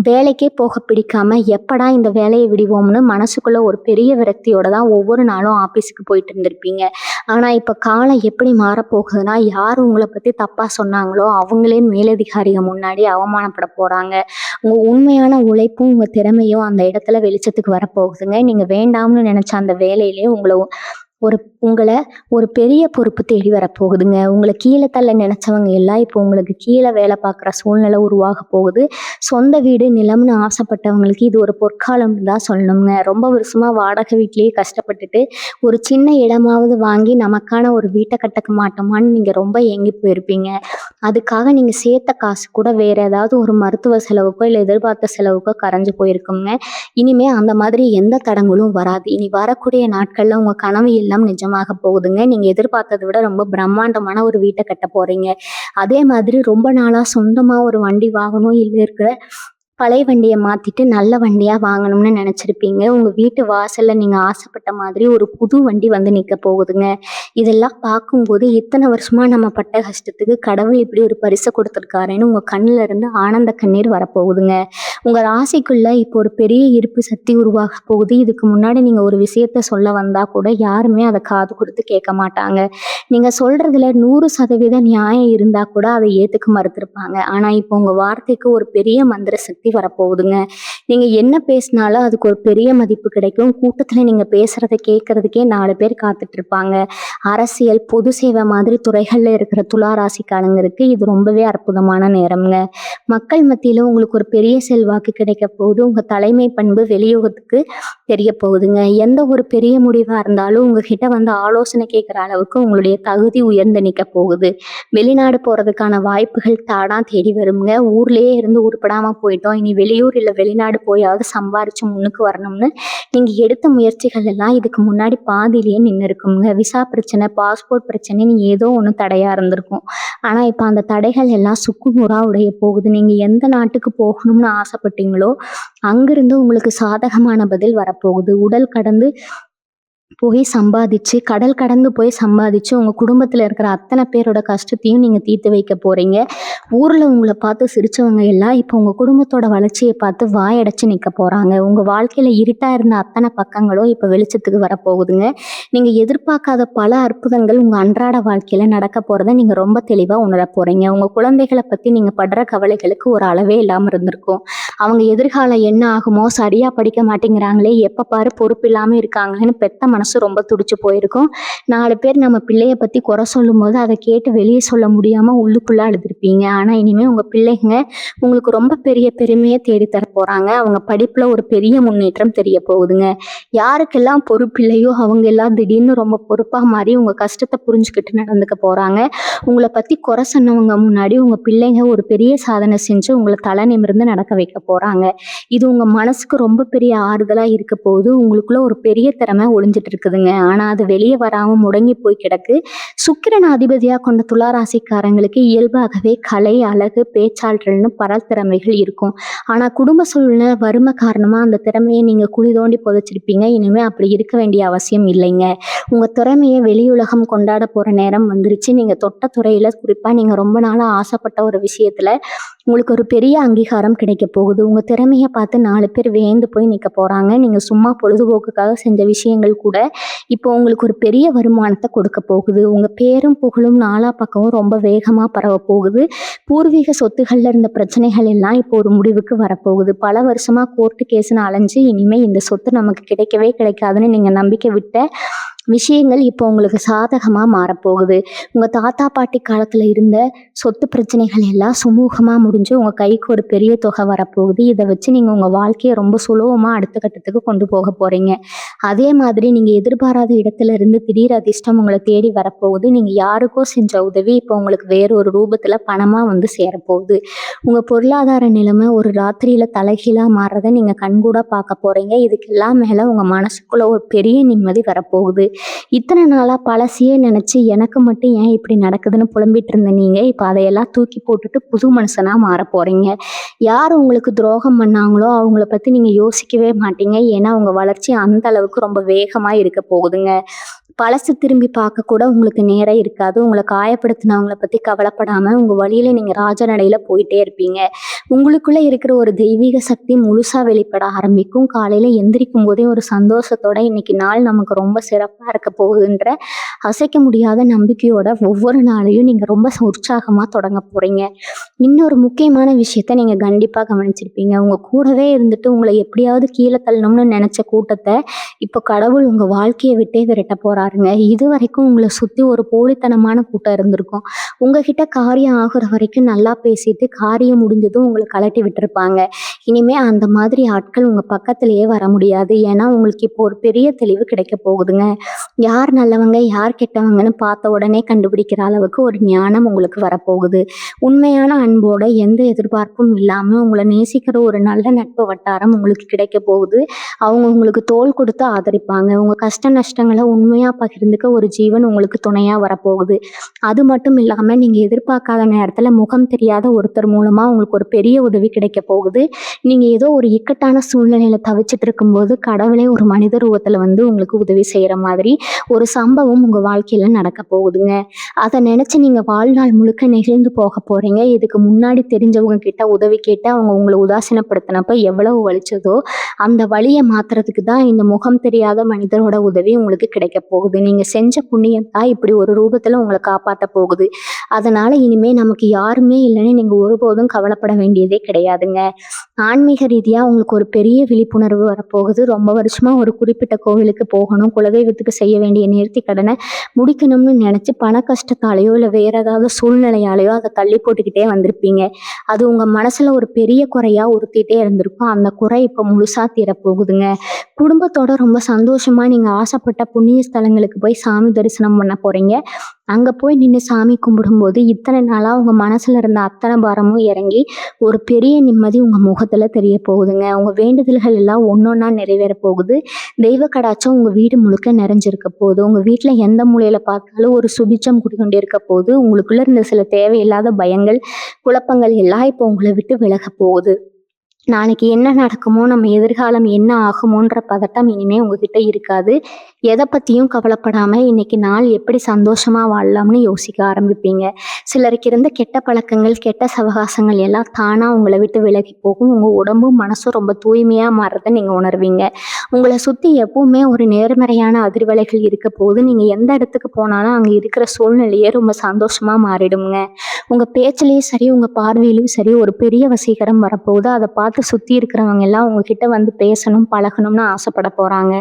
வேலைக்கே போக பிடிக்காம, எப்படா இந்த வேலைய விடுவோம்னு மனசுக்குள்ள ஒரு பெரிய விரக்தியோட தான் ஒவ்வொரு நாளும் ஆஃபீஸுக்கு போயிட்டு இருந்திருப்பீங்க. ஆனா, இப்ப காலம் எப்படி மாறப்போகுதுன்னா, யார் உங்கள பத்தி தப்பா சொன்னாங்களோ, அவங்களே மேலதிகாரிக முன்னாடி அவமானப்பட போறாங்க. உங்க உண்மையான உழைப்பும், உங்க திறமையும் அந்த இடத்துல வெளிச்சத்துக்கு வரப்போகுதுங்க. நீங்க வேண்டாம்னு நெனச்ச அந்த வேலையிலே ஒரு உங்கள ஒரு பெரிய பொறுப்பு தேடி வரப்போகுதுங்க. உங்கள கீழ தள்ள நெனச்சவங்க எல்லாம் இப்போ உங்களுக்கு கீழ வேல பார்க்குற சூழ்நிலை உருவாக போகுது. சொந்த வீடு, நிலம்னு ஆசைப்பட்டவங்களுக்கு இது ஒரு பொற்காலம்னு தான் சொல்லணுங்க. ரொம்ப வருஷமா வாடகை வீட்லயே கஷ்டப்பட்டுட்டு, ஒரு சின்ன இடமாவது வாங்கி நமக்கான ஒரு வீட்ட கட்டக்க மாட்டோமான்னு நீங்க ரொம்ப ஏங்கி போயிருப்பீங்க. அதுக்காக நீங்க சேர்த்த காசு கூட வேற ஏதாவது ஒரு மருத்துவ செலவுக்கோ, இல்ல எதிர்பார்த்த செலவுக்கோ கரைஞ்சு போயிருக்குங்க. இனிமே அந்த மாதிரி எந்த தடங்களும் வராது. இனி வரக்கூடிய நாட்கள்ல உங்க கனவு எல்லாம் நிஜமாக போகுதுங்க. நீங்க எதிர்பார்த்தத விட ரொம்ப பிரம்மாண்டமான ஒரு வீட்ட கட்டப் போறீங்க. அதே மாதிரி ரொம்ப நாளா சொந்தமா ஒரு வண்டி வாங்கணும், இல்ல இருக்கிற பழைய வண்டிய மாத்திட்டு நல்ல வண்டியா வாங்கணும்னு நெனச்சிருப்பீங்க. உங்க வீட்டு வாசல்ல நீங்க ஆசைப்பட்ட மாதிரி ஒரு புது வண்டி வந்து நிக்க போகுதுங்க. இதெல்லாம் பார்க்கும்போது இத்தன வருஷமா நம்ம பட்ட கஷ்டத்துக்கு கடவுள் இப்படி ஒரு பரிச குடுத்துருக்காரேன்னு உங்க கண்ணுல இருந்து ஆனந்த கண்ணீர் வரப்போகுதுங்க. உங்க ராசிக்குள்ள இப்போ ஒரு பெரிய ஈர்ப்பு சக்தி உருவாக போகுது. இதுக்கு முன்னாடி நீங்க ஒரு விஷயத்த சொல்ல வந்தா கூட யாருமே அத காது குடுத்து கேட்க மாட்டாங்க. நீங்க சொல்றதுல 100% நியாயம் இருந்தா கூட அதை ஏத்துக்க மறுத்திருப்பாங்க. ஆனா இப்போ உங்க வார்த்தைக்கு ஒரு பெரிய மந்திர சக்தி வரப்போகுதுங்க. நீங்க என்ன பேசினாலும் அதுக்கு ஒரு பெரிய மதிப்பு கிடைக்கும். கூட்டத்துல நீங்க பேசுறத கேட்கறதுக்கே 4 பேர் காத்துட்டு இருப்பாங்க. அரசியல், பொது சேவை மாதிரி துறைகள்ல இருக்கிற துலா ராசிக்காரங்களுக்கு இது ரொம்பவே அற்புதமான நேரம்ங்க. மக்கள் மத்தியில உங்களுக்கு ஒரு பெரிய செல்வாக்கு கிடைக்க போகுது. உங்க தலைமை பண்பு வெளியுலகத்துக்கு தெரிய போகுதுங்க. எந்த ஒரு பெரிய முடிவா இருந்தாலும் உங்ககிட்ட வந்து ஆலோசனை கேட்கிற அளவுக்கு உங்களுடைய தகுதி உயர்ந்து நிக்க போகுது. வெளிநாடு போறதுக்கான வாய்ப்புகள் தானா தேடி வருங்க. ஊர்லயே இருந்து உருப்படாம போயிட்டோம். இனி வெளியூர் இல்ல வெளிநாடு போயாவது சம்பாரிச்சு முன்னுக்கு வரணும்னு நீங்க எடுத்த முயற்சிகள் எல்லாம் இதுக்கு முன்னாடி பாதியிலேயே நின்னு இருக்குங்க. விசா பிரச்சனை, பாஸ்போர்ட் பிரச்சனைன்னு ஏதோ ஒண்ணு தடையா இருந்திருக்கும். ஆனா இப்ப அந்த தடைகள் எல்லாம் சுக்குநூறா உடைய போகுது. நீங்க எந்த நாட்டுக்கு போகணும்னு ஆசைப்பட்டீங்களோ, அங்கிருந்து உங்களுக்கு சாதகமான பதில் வரப்போகுது. உடல் கடந்து போய் சம்பாதிச்சு, கடல் கடந்து போய் சம்பாதிச்சு, உங்க குடும்பத்துல இருக்கிற அத்தனை பேரோட கஷ்டத்தையும் நீங்க தீர்த்து வைக்க போறீங்க. ஊர்ல உங்கள பார்த்து சிரிச்சவங்க எல்லாம் இப்போ உங்க குடும்பத்தோட வளர்ச்சிய பார்த்து வாயடைச்சு நிக்க போறாங்க. உங்க வாழ்க்கையில இருட்டா இருந்த அத்தனை பக்கங்களும் இப்ப வெளிச்சத்துக்கு வரப்போகுதுங்க. நீங்க எதிர்பார்க்காத பல அற்புதங்கள் உங்க அன்றாட வாழ்க்கையில நடக்க போறத நீங்க ரொம்ப தெளிவா உணரப் போறீங்க. உங்க குழந்தைகள பத்தி நீங்க படுற கவலைகளுக்கு ஒரு அளவே இல்லாம இருந்திருக்கும். அவங்க எதிர்காலம் என்ன ஆகுமோ, சரியா படிக்க மாட்டேங்கிறாங்களே, எப்ப பாரு பொறுப்பில்லாம இருக்காங்களேன்னு பெத்த மனசு ரொம்ப துடிச்சு போயிருக்கும். 4 பேர் நம்ம பிள்ளைய பத்தி குறை சொல்லும்போது அதை கேட்டு வெளியே சொல்ல முடியாம உள்ளுக்குள்ள அழுதுருப்பீங்க. ஆனா இனிமே உங்க பிள்ளைங்க உங்களுக்கு ரொம்ப பெரிய பெருமையை தேடித்தர போறாங்க. அவங்க படிப்புல ஒரு பெரிய முன்னேற்றம் தெரிய போகுதுங்க. யாருக்கெல்லாம் பொறுப்பில்லையோ அவங்க எல்லாம் திடீர்னு ரொம்ப பொறுப்பா மாறி உங்க கஷ்டத்தை புரிஞ்சுக்கிட்டு நடந்துக்க போறாங்க. உங்களை பத்தி குறை சொன்னவங்க முன்னாடி உங்க பிள்ளைங்க ஒரு பெரிய சாதனை செஞ்சு உங்களை தலை நிமிர்ந்து நடக்க வைக்க போறாங்க. இது உங்க மனசுக்கு ரொம்ப பெரிய ஆறுதலா இருக்க போகுது. உங்களுக்குள்ள ஒரு பெரிய திறமை ஒளிஞ்சிட்டு இருக்குதுங்க. ஆனா அது வெளியே வராம முடங்கி போய் கிடக்கு. சுக்கிரன் அதிபதியா கொண்ட துலா ராசிக்காரங்களுக்கு இயல்பாகவே கலை, அழகு, பேச்சாற்றல்னு பல திறமைகள் இருக்கும். ஆனா குடும்ப சூழ்நிலை, வறுமை காரணமா அந்த திறமையை நீங்க குழி தோண்டி புதைச்சிருப்பீங்க. இனிமே அப்படி இருக்க வேண்டிய அவசியம் இல்லைங்க. உங்க திறமையை வெளியுலகம் கொண்டாட போற நேரம் வந்துருச்சு. நீங்க தொட்ட துறையில, குறிப்பா நீங்க ரொம்ப நாளா ஆசைப்பட்ட ஒரு விஷயத்துல உங்களுக்கு ஒரு பெரிய அங்கீகாரம் கிடைக்க போகுது. உங்க திறமைய பார்த்து 4 பேர் வியந்து போய் நிக்க போறாங்க. நீங்க சும்மா பொழுதுபோக்குக்காக செஞ்ச விஷயங்கள் கூட இப்போ உங்களுக்கு ஒரு பெரிய வருமானத்தை கொடுக்க போகுது. உங்க பேரும் புகழும் நாலா பக்கமும் ரொம்ப வேகமா பரவ போகுது. பூர்வீக சொத்துகள்ல இருந்த பிரச்சனைகள் எல்லாம் இப்போ ஒரு முடிவுக்கு வரப்போகுது. பல வருஷமா கோர்ட்டு கேஸ்ன்னு அலைஞ்சு இனிமே இந்த சொத்து நமக்கு கிடைக்கவே கிடைக்காதுன்னு நீங்க நம்பிக்கை விட்ட விஷயங்கள் இப்போ உங்களுக்கு சாதகமா மாறப்போகுது. உங்க தாத்தா பாட்டி காலத்துல இருந்த சொத்து பிரச்சனைகள் எல்லாம் சுமூகமா முடிஞ்சு உங்க கைக்கு ஒரு பெரிய தொகை வரப்போகுது. இதை வச்சு நீங்க உங்க வாழ்க்கையை ரொம்ப சுலபமா அடுத்த கட்டத்துக்கு கொண்டு போக போறீங்க. அதே மாதிரி நீங்க எதிர்பாராத இடத்துல இருந்து திடீர் அதிர்ஷ்டம் உங்களை தேடி வரப்போகுது. நீங்க யாருக்கோ செஞ்ச உதவி இப்போ உங்களுக்கு வேற ஒரு ரூபத்துல பணமா வந்து சேரப்போகுது. உங்க பொருளாதார நிலைமை ஒரு ராத்திரியில தலைகீழா மாறுறதை நீங்க கண்கூட பார்க்க போறீங்க. இதுக்கெல்லாம் மேல உங்க மனசுக்குள்ள ஒரு பெரிய நிம்மதி வரப்போகுது. இத்தனை நாளா பழசையே நினைச்சு எனக்கு மட்டும் ஏன் இப்படி நடக்குதுன்னு புலம்பிட்டு இருந்த நீங்க இப்ப அதையெல்லாம் தூக்கி போட்டுட்டு புது மனுஷனா மாற போறீங்க. யார் உங்களுக்கு துரோகம் பண்ணாங்களோ அவங்கள பத்தி நீங்க யோசிக்கவே மாட்டீங்க. ஏன்னா உங்க வளர்ச்சி அந்த அளவுக்கு ரொம்ப வேகமா இருக்க போகுதுங்க. பழசு திரும்பி பார்க்க கூட உங்களுக்கு நேரம் இருக்காது. உங்கள காயப்படுத்தினவங்கள பத்தி கவலைப்படாம உங்க வழியில நீங்க ராஜநடையில போயிட்டே இருப்பீங்க. உங்களுக்குள்ள இருக்கிற ஒரு தெய்வீக சக்தி முழுசா வெளிப்பட ஆரம்பிக்கும். காலையில எந்திரிக்கும் போதே ஒரு சந்தோஷத்தோட இன்னைக்கு நாள் நமக்கு ரொம்ப சிறப்பா இருக்க போகுதுன்ற அசைக்க முடியாத நம்பிக்கையோட ஒவ்வொரு நாளையும் நீங்க ரொம்ப உற்சாகமா தொடங்க போறீங்க. இன்னொரு முக்கியமான விஷயத்த நீங்க கண்டிப்பா கவனிச்சிருப்பீங்க. உங்க கூடவே இருந்துட்டு உங்கள எப்படியாவது கீழே தள்ளணும்னு நினைச்ச கூட்டத்த இப்போ கடவுள் உங்க வாழ்க்கைய விட்டே விரட்ட போறாருங்க. இதுவரைக்கும் உங்கள சுத்தி ஒரு போலித்தனமான கூட்டம் இருந்திருக்கும். உங்ககிட்ட காரியம் ஆகுற வரைக்கும் நல்லா பேசிட்டு காரியம் முடிஞ்சதும் உங்கள கழட்டி விட்டுருப்பாங்க. இனிமே அந்த மாதிரி ஆட்கள் உங்க பக்கத்திலேயே வர முடியாது. ஏன்னா உங்களுக்கு இப்போ ஒரு பெரிய தெளிவு கிடைக்க போகுதுங்க. யார் நல்லவங்க யார் கெட்டவங்கன்னு பார்த்த உடனே கண்டுபிடிக்கிற அளவுக்கு ஒரு ஞானம் உங்களுக்கு வரப்போகுது. உண்மையான அன்போட எந்த எதிர்பார்ப்பும் இல்லாம உங்களை நேசிக்கிற ஒரு நல்ல நட்பு வட்டாரம் உங்களுக்கு கிடைக்க போகுது. அவங்க உங்களுக்கு தோள் கொடுத்து ஆதரிப்பாங்க. உங்க கஷ்ட நஷ்டங்களை உண்மையா பகிர்ந்துக்க ஒரு ஜீவன் உங்களுக்கு துணையா வரப்போகுது. அது மட்டும் இல்லாம நீங்க எதிர்பார்க்காத நேரத்துல முகம் தெரியாத ஒருத்தர் மூலமா உங்களுக்கு ஒரு பெரிய உதவி கிடைக்க போகுது. நீங்க ஏதோ ஒரு இக்கட்டான சூழ்நிலையில தவிச்சிட்டு இருக்கும்போது கடவுளே ஒரு மனித ரூபத்துல வந்து உங்களுக்கு உதவி செய்யற மாதிரி ஒரு சம்பவம் உங்க வாழ்க்கையில நடக்க போகுதுங்க. அதை நினைச்சு நீங்க வாழ்நாள் முழுக்க நெகிழ்ந்து போக போறீங்க. இதுக்கு முன்னாடி தெரிஞ்சவங்க கிட்ட உதவி கேட்டு அவங்க உங்களை உதாசீனப்படுத்தினப்ப எவ்வளவு வலிச்சதோ அந்த வலியை மாத்துறதுக்கு தான் இந்த முகம் தெரியாத மனிதரோட உதவி உங்களுக்கு கிடைக்க போகுது. நீங்க செஞ்ச புண்ணியம் தான் இப்படி ஒரு ரூபத்துல உங்களை காப்பாற்ற போகுது. அதனால இனிமே நமக்கு யாருமே இல்லைன்னு நீங்க ஒருபோதும் கவலைப்பட வேண்டியதே கிடையாதுங்க. ஆன்மீக ரீதியா உங்களுக்கு ஒரு பெரிய விழிப்புணர்வு வரப்போகுது. ரொம்ப வருஷமா ஒரு குறிப்பிட்ட கோவிலுக்கு போகணும், குலதெய்வத்துக்கு செய்ய வேண்டிய நேர்த்தி கடனை முடிக்கணும்னு நினைச்சு பண கஷ்டத்தாலேயோ இல்லை வேற ஏதாவது சூழ்நிலையாலேயோ அதை தள்ளி போட்டுக்கிட்டே வந்திருப்பீங்க. அது உங்க மனசுல ஒரு பெரிய குறையா உறுத்திட்டே இருந்திருக்கும். அந்த குறை இப்போ முழுசா தீரப்போகுதுங்க. குடும்பத்தோட ரொம்ப சந்தோஷமா நீங்க ஆசைப்பட்ட புண்ணிய ஸ்தலங்களுக்கு போய் சாமி தரிசனம் பண்ண போறீங்க. அங்க போய் நின்று சாமி கும்பிடும்போது இத்தனை நாளா உங்க மனசுல இருந்த அத்தனை பாரமும் இறங்கி ஒரு பெரிய நிம்மதி உங்க முகத்துல தெரிய போகுதுங்க. உங்க வேண்டுதல்கள் எல்லாம் ஒன்னொன்னா நிறைவேற போகுது. தெய்வ கடாட்சம் உங்க வீடு முழுக்க நிறைஞ்சிருக்க போகுது. உங்க வீட்டுல எந்த மூலையில பார்த்தாலும் ஒரு சுபிச்சம் குடிக்கொண்டே இருக்க போகுது. உங்களுக்குள்ள இருந்த சில தேவையில்லாத பயங்கள் குழப்பங்கள் எல்லாம் இப்போ உங்களை விட்டு விலக போகுது. நாளைக்கு என்ன நடக்குமோ நம்ம எதிர்காலம் என்ன ஆகுமோன்ற பதட்டம் இனிமே உங்ககிட்ட இருக்காது. எதை பத்தியும் கவலைப்படாம இன்னைக்கு நாள் எப்படி சந்தோஷமா வாழலாம்னு யோசிக்க ஆரம்பிப்பீங்க. சிலருக்கு இருந்த கெட்ட பழக்கங்கள் கெட்ட சவகாசங்கள் எல்லாம் தானா உங்களை விட்டு விலகி போகும். உங்க உடம்பும் மனசும் ரொம்ப தூய்மையா மாறுறதை நீங்க உணர்வீங்க. உங்களை சுத்தி எப்பவுமே ஒரு நேர்மறையான அதிர்வலைகள் இருக்க போது நீங்க எந்த இடத்துக்கு போனாலும் அங்க இருக்கிற சூழ்நிலையே ரொம்ப சந்தோஷமா மாறிடுங்க. உங்க பேச்சிலையும் சரி உங்க பார்வையிலும் சரி ஒரு பெரிய வசீகரம் வரப்போகுது. அதை பார்த்து சுத்தி இருக்கிறவங்க எல்லாம் உங்ககிட்ட வந்து பேசணும் பழகணும்னு ஆசைப்பட போறாங்க.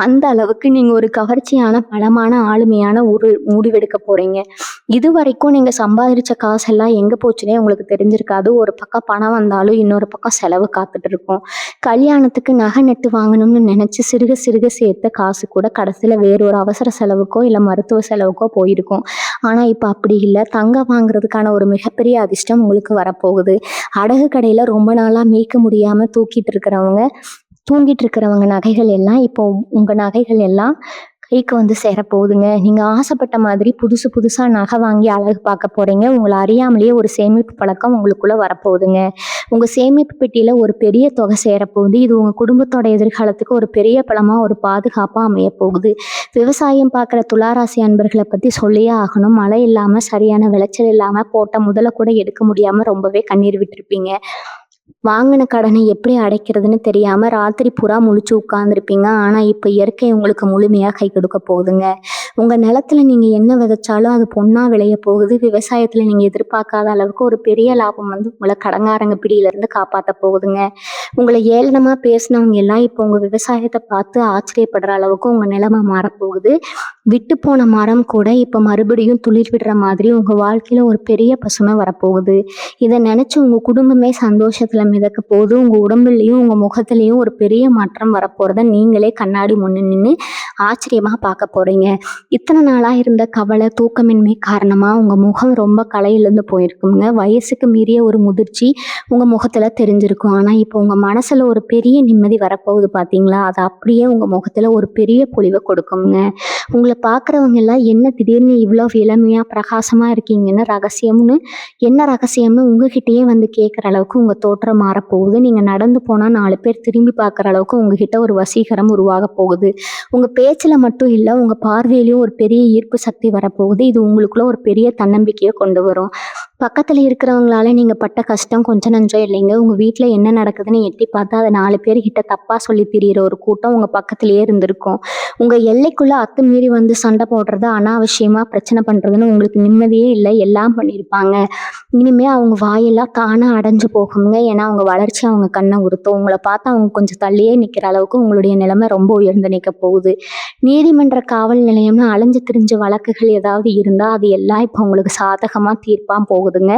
அந்த அளவுக்கு நீங்க ஒரு கவர்ச்சியான பலமான ஆளுமையான ஒரு முடிவெடுக்க போறீங்க. இது வரைக்கும் நீங்க சம்பாதிச்ச காசெல்லாம் எங்க போச்சுன்னே உங்களுக்கு தெரிஞ்சிருக்காது. ஒரு பக்கம் பணம் வந்தாலும் இன்னொரு பக்கம் செலவு காத்துட்டு இருக்கும். கல்யாணத்துக்கு நகை நட்டு வாங்கணும்னு நினைச்சு சிறுக சிறுக சேர்த்த காசு கூட கடைசியில வேறொரு அவசர செலவுக்கோ இல்லை மருத்துவ செலவுக்கோ போயிருக்கும். ஆனா இப்ப அப்படி இல்லை. தங்கம் வாங்குறதுக்கான ஒரு மிகப்பெரிய அதிர்ஷ்டம் உங்களுக்கு வரப்போகுது. அடகு கடையில ரொம்ப நாளா மீட்க முடியாம தூங்கிட்டு இருக்கிறவங்க நகைகள் எல்லாம் இப்போ உங்க நகைகள் எல்லாம் கைக்கு வந்து சேரப்போகுதுங்க. நீங்க ஆசைப்பட்ட மாதிரி புதுசு புதுசா நகை வாங்கி அழகு பார்க்க போறீங்க. உங்களை அறியாமலேயே ஒரு சேமிப்பு பழக்கம் உங்களுக்குள்ள வரப்போகுதுங்க. உங்க சேமிப்பு பெட்டியில ஒரு பெரிய தொகை சேரப்போகுது. இது உங்க குடும்பத்தோட எதிர்காலத்துக்கு ஒரு பெரிய பலமா ஒரு பாதுகாப்பா அமைய போகுது. விவசாயம் பார்க்குற துளாராசி அன்பர்களை பத்தி சொல்லியே ஆகணும். மழை இல்லாம சரியான விளைச்சல் இல்லாம போட்ட முதல கூட எடுக்க முடியாம ரொம்பவே கண்ணீர் விட்டுருப்பீங்க. வாங்கின கடனை எப்படி அடைக்கிறதுன்னு தெரியாம ராத்திரி பூரா முழிச்சு உட்கார்ந்துருப்பீங்க. ஆனா இப்ப இயற்கை உங்களுக்கு முழுமையா கை கொடுக்க போகுதுங்க. உங்க நிலத்துல நீங்க என்ன விதைச்சாலும் அது பொண்ணா விளைய போகுது. விவசாயத்துல நீங்க எதிர்பார்க்காத அளவுக்கு ஒரு பெரிய லாபம் வந்து உங்களை கடங்காரங்க பிடியில இருந்து காப்பாத்த போகுதுங்க. உங்களை ஏளனமா பேசினவங்க எல்லாம் இப்போ உங்க விவசாயத்தை பார்த்து ஆச்சரியப்படுற அளவுக்கு உங்க நிலைமை மாறப்போகுது. விட்டு போன மரம் கூட இப்ப மறுபடியும் துளிர் விடுற மாதிரி உங்க வாழ்க்கையில ஒரு பெரிய பசுமை வரப்போகுது. இதை நினைச்சு உங்க குடும்பமே சந்தோஷத்துல மிதக்க போகுது. உங்க உடம்புலையும் உங்க முகத்திலையும் ஒரு பெரிய மாற்றம் வரப்போறத நீங்களே கண்ணாடி முன்னு நின்று ஆச்சரியமா பார்க்க போறீங்க. இத்தனை நாளா இருந்த கவலை, தூக்கமின்மை காரணமா உங்க முகம் ரொம்ப களையிழந்து போயிருக்குங்க. வயசுக்கு மீறிய ஒரு முதிர்ச்சி உங்க முகத்துல தெரிஞ்சிருக்கும். ஆனா இப்போ உங்க மனசுல ஒரு பெரிய நிம்மதி வரப்போகுது பார்த்தீங்களா? அது அப்படியே உங்க முகத்துல ஒரு பெரிய பொலிவ கொடுக்கும்ங்க. உங்கள பார்க்குறவங்க எல்லாம் என்ன திடீர்னு இவ்ளோ இளமையா, பிரகாசமா இருக்கீங்கன்னு என்ன ரகசியம்னு உங்ககிட்டயே வந்து கேட்குற அளவுக்கு உங்க தோற்றம் மாறப்போகுது. நீங்க நடந்து போனா 4 பேர் திரும்பி பார்க்குற அளவுக்கு உங்ககிட்ட ஒரு வசீகரம் உருவாகப் போகுது. உங்க பேச்சுல மட்டும் இல்ல, உங்க பார்வையிலயும் ஒரு பெரிய ஈர்ப்பு சக்தி வரப்போகுது. இது உங்களுக்குள்ள ஒரு பெரிய தன்னம்பிக்கைய கொண்டு வரும். பக்கத்துல இருக்கிறவங்களால நீங்க பட்ட கஷ்டம் கொஞ்சம் நஞ்சம் இல்லைங்க. உங்க வீட்ல என்ன நடக்குதுன்னு எட்டி பார்த்தா அத 4 பேர்கிட்ட தப்பா சொல்லி திரியிற ஒரு கூட்டம் உங்க பக்கத்திலேயே இருந்திருக்கும். உங்க எல்லைக்குள்ள அத்துமீறி வந்து சண்டை போடுறது, அனாவசியமா பிரச்சனை பண்றதுன்னு உங்களுக்கு நிம்மதியே இல்ல. எல்லாம் பண்ணியிருப்பாங்க. இனிமே அவங்க வாயெல்லாம் தானா அடைஞ்சு போகுங்க. ஏன்னா அவங்க வளர்ச்சி அவங்க கண்ண உறுத்தும். உங்கள பார்த்தா அவங்க கொஞ்சம் தள்ளியே நிக்கிற அளவுக்கு உங்களுடைய நிலைமை ரொம்ப உயர்ந்து நிக்கப் போகுது. நீதிமன்ற காவல் நிலையம்னு அலைஞ்சு திரிஞ்ச வழக்குகள் ஏதாவது இருந்தா அது எல்லாம் இப்போ உங்களுக்கு சாதகமா தீர்ப்பா போகுதுங்க.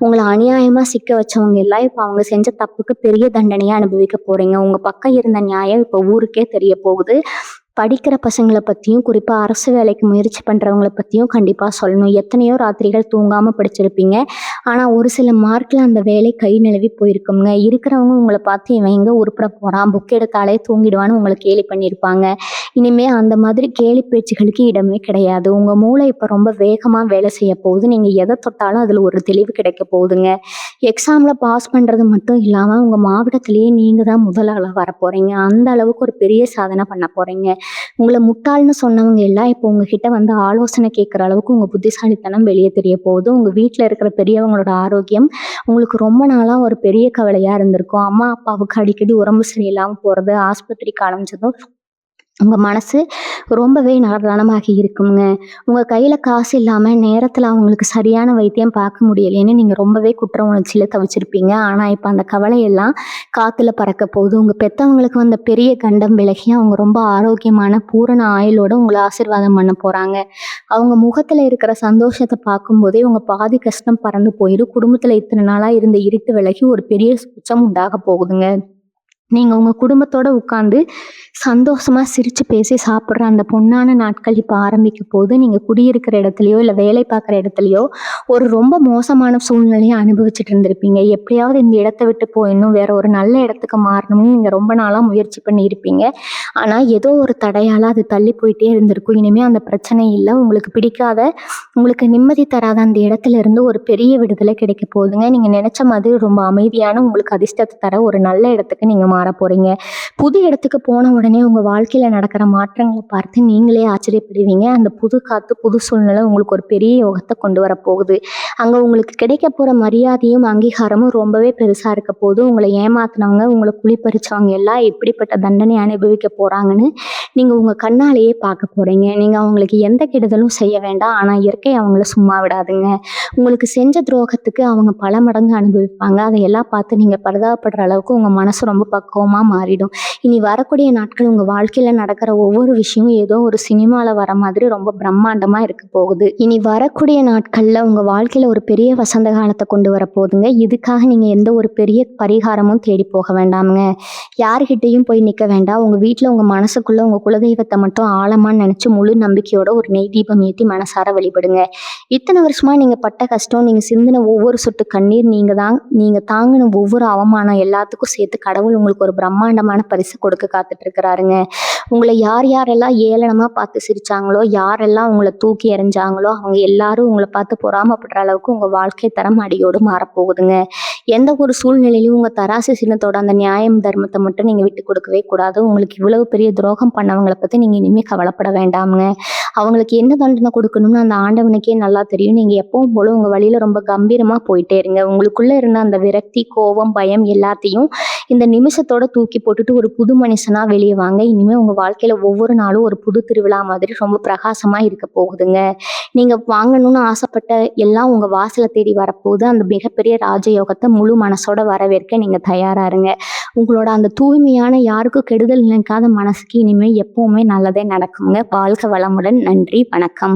உங்கள அநியாயமா சிக்க வச்சவங்க எல்லாம் இப்போ அவங்க செஞ்ச தப்புக்கு பெரிய தண்டனையா அனுபவிக்க போறீங்க. உங்க பக்கம் இருந்த நியாயம் இப்போ ஊருக்கே தெரிய போகுது. படிக்கிற பசங்கள பத்தியும், குறிப்பா அரசு வேலைக்கு முயற்சி பண்றவங்கள பத்தியும் கண்டிப்பா சொல்லணும். எத்தனையோ ராத்திரிகள் தூங்காம படிச்சிருப்பீங்க. ஆனா ஒரு சில மார்க்ல அந்த வேலை கை நழுவி போயிருக்குங்க. இருக்கிறவங்க உங்கள பார்த்து இவன் எங்க உருப்பட போறான், புக் எடுத்தாலே தூங்கிடுவான்னு உங்கள கேலி பண்ணியிருப்பாங்க. இனிமே அந்த மாதிரி கேலி பேச்சுகளுக்கு இடமே கிடையாது. உங்க மூளை இப்ப ரொம்ப வேகமா வேலை செய்ய போகுது. நீங்க எத தொட்டாலும் அதுல ஒரு தெளிவு கிடைக்க போகுதுங்க. எக்ஸாம்ல பாஸ் பண்றது மட்டும் இல்லாம உங்க மாவட்டத்திலேயே நீங்க தான் முதல் ஆளா வரப்போறீங்க. அந்த அளவுக்கு ஒரு பெரிய சாதனை பண்ண போறீங்க. உங்கள முட்டாள்னு சொன்னவங்க எல்லாம் இப்போ உங்ககிட்ட வந்து ஆலோசனை கேட்குற அளவுக்கு உங்க புத்திசாலித்தனம் வெளியே தெரிய போகுது. உங்க வீட்ல இருக்கிற பெரியவங்களோட ஆரோக்கியம் உங்களுக்கு ரொம்ப நாளா ஒரு பெரிய கவலையா இருந்திருக்கும். அம்மா, அப்பாவுக்கு அடிக்கடி உடம்பு சரியில்லாம போறது, ஆஸ்பத்திரிக்கு அலைஞ்சதும் உங்க மனசு ரொம்பவே நலமாகி இருக்குங்க. உங்க கையில காசு இல்லாம நேரத்துல அவங்களுக்கு சரியான வைத்தியம் பார்க்க முடியலையேன்னு நீங்க ரொம்பவே குற்ற உணர்ச்சியில தவிச்சிருப்பீங்க. ஆனா இப்ப அந்த கவலையெல்லாம் காத்துல பறக்க போகுது. உங்க பெத்தவங்களுக்கு வந்த பெரிய கண்டம் விலகி அவங்க ரொம்ப ஆரோக்கியமான பூரண ஆயுளோட உங்களை ஆசீர்வாதம் பண்ண போறாங்க. அவங்க முகத்துல இருக்கிற சந்தோஷத்தை பார்க்கும்போதே உங்க பாதி கஷ்டம் பறந்து போயிடும். குடும்பத்துல இத்தனை நாளா இருந்த இருட்டு விலகி ஒரு பெரிய சுச்சம் உண்டாக போகுதுங்க. நீங்க உங்க குடும்பத்தோட உட்கார்ந்து சந்தோஷமா சிரிச்சு பேசி சாப்பிடுற அந்த பொன்னான நாட்கள் இப்ப ஆரம்பிக்க போது. நீங்க குடியிருக்கிற இடத்துலயோ இல்ல வேலை பார்க்குற இடத்துலயோ ஒரு ரொம்ப மோசமான சூழ்நிலையை அனுபவிச்சுட்டு இருந்திருப்பீங்க. எப்படியாவது இந்த இடத்த விட்டு போயிடணும், வேற ஒரு நல்ல இடத்துக்கு மாறணும்னு நீங்க ரொம்ப நாளா முயற்சி பண்ணியிருப்பீங்க. ஆனா ஏதோ ஒரு தடையால அது தள்ளி போயிட்டே இருந்திருக்கும். இனிமே அந்த பிரச்சனை இல்லை. உங்களுக்கு பிடிக்காத, உங்களுக்கு நிம்மதி தராத அந்த இடத்துல இருந்து ஒரு பெரிய விடுதலை கிடைக்க போகுதுங்க. நீங்க நினைச்ச மாதிரி ரொம்ப அமைதியான, உங்களுக்கு அதிர்ஷ்டத்தை தர ஒரு நல்ல இடத்துக்கு நீங்க மாற போறீங்க. புது இடத்துக்கு போன உடனே உங்க வாழ்க்கையில நடக்கிற மாற்றங்களை பார்த்து நீங்களே ஆச்சரியப்படுவீங்க. அந்த புது காத்து, புது சூழ்நிலை உங்களுக்கு ஒரு பெரிய யோகத்தை கொண்டு வர போகுது. அங்க உங்களுக்கு கிடைக்க போற மரியாதையும் அங்கீகாரமும் ரொம்பவே பெருசா இருக்க போது. உங்களை ஏமாத்தினவங்க, உங்களை குழிப்பறிச்சவங்க எல்லாம் எப்படிப்பட்ட தண்டனை அனுபவிக்க போறாங்கன்னு நீங்க உங்க கண்ணாலேயே பார்க்க போறீங்க. நீங்க அவங்களுக்கு எந்த கெடுதலும் செய்ய வேண்டாம். ஆனா இயற்கை அவங்கள சும்மா விடாதுங்க. உங்களுக்கு செஞ்ச துரோகத்துக்கு அவங்க பல மடங்கு அனுபவிப்பாங்க. அதையெல்லாம் பார்த்து நீங்க பரிதாபப்படுற அளவுக்கு உங்க மனசு ரொம்ப பக்குவமா மாறிடும். இனி வரக்கூடிய நாட்கள் உங்க வாழ்க்கையில நடக்கிற ஒவ்வொரு விஷயமும் ஏதோ ஒரு சினிமால வர மாதிரி ரொம்ப பிரம்மாண்டமா இருக்க போகுது. இனி வரக்கூடிய நாட்கள்ல உங்க வாழ்க்கையில ஒரு பெரிய வசந்த காலத்தை கொண்டு வர போகுதுங்க. இதுக்காக நீங்க எந்த ஒரு பெரிய பரிகாரமும் தேடி போக வேண்டாமுங்க. யாருகிட்டையும் போய் நிக்க வேண்டாம். உங்க வீட்டுல உங்க மனசுக்குள்ள உங்க குலதெய்வத்தை மட்டும் ஆழமா நினைச்சு முழு நம்பிக்கையோட ஒரு நெய் தீபம் ஏற்றி மனசார வழிபடுங்க. இத்தனை வருஷமா நீங்க பட்ட கஷ்டம், நீங்க சிந்தின ஒவ்வொரு சொட்டு கண்ணீர், நீங்க தாங்கின ஒவ்வொரு அவமானம் எல்லாத்துக்கும் சேர்த்து கடவுள் உங்களுக்கு ஒரு பிரம்மாண்டமான பரிசு கொடுக்க காத்துட்டு இருக்கிறாருங்க. உங்களை யார் யாரெல்லாம் ஏளனமா பார்த்து சிரிச்சாங்களோ, யாரெல்லாம் உங்களை தூக்கி எறிஞ்சாங்களோ அவங்க எல்லாரும் உங்களை பார்த்து பொறாமப்படுற அளவுக்கு உங்க வாழ்க்கை தரம் அடியோடு மாறப்போகுதுங்க. எந்த ஒரு சூழ்நிலையிலும் உங்க தராசு சின்னத்தோட அந்த நியாயம் தர்மத்தை மட்டும் நீங்க விட்டு கொடுக்கவே கூடாது. உங்களுக்கு இவ்வளவு பெரிய துரோகம் பண்ணவங்களை பத்தி நீங்க இனிமே கவலைப்பட வேண்டாமுங்க. அவங்களுக்கு என்ன தண்டனை கொடுக்கணும்னு அந்த ஆண்டவனுக்கே நல்லா தெரியும். நீங்க எப்பவும் போல உங்க வழியில ரொம்ப கம்பீரமா போயிட்டே இருங்க. உங்களுக்குள்ள இருந்த அந்த விரக்தி, கோபம், பயம் எல்லாத்தையும் இந்த நிமிஷத்தோட தூக்கி போட்டுட்டு ஒரு புது மனுஷனா வெளியே வாங்க. இனிமே உங்க வாழ்க்கையில ஒவ்வொரு நாளும் ஒரு புது திருவிழா மாதிரி ரொம்ப பிரகாசமா இருக்க போகுதுங்க. நீங்க வாங்கணும்னு ஆசைப்பட்ட எல்லாம் உங்க வாசலை தேடி வரப்போகுது. அந்த மிகப்பெரிய ராஜயோகத்தை முழு மனசோட வரவேற்க நீங்க தயாரா இருங்க. உங்களோட அந்த தூய்மையான, யாருக்கும் கெடுதல் நினைக்காத மனசுக்கு இனிமேல் எப்பவுமே நல்லதே நடக்குங்க. வாழ்க வளமுடன். நன்றி, வணக்கம்.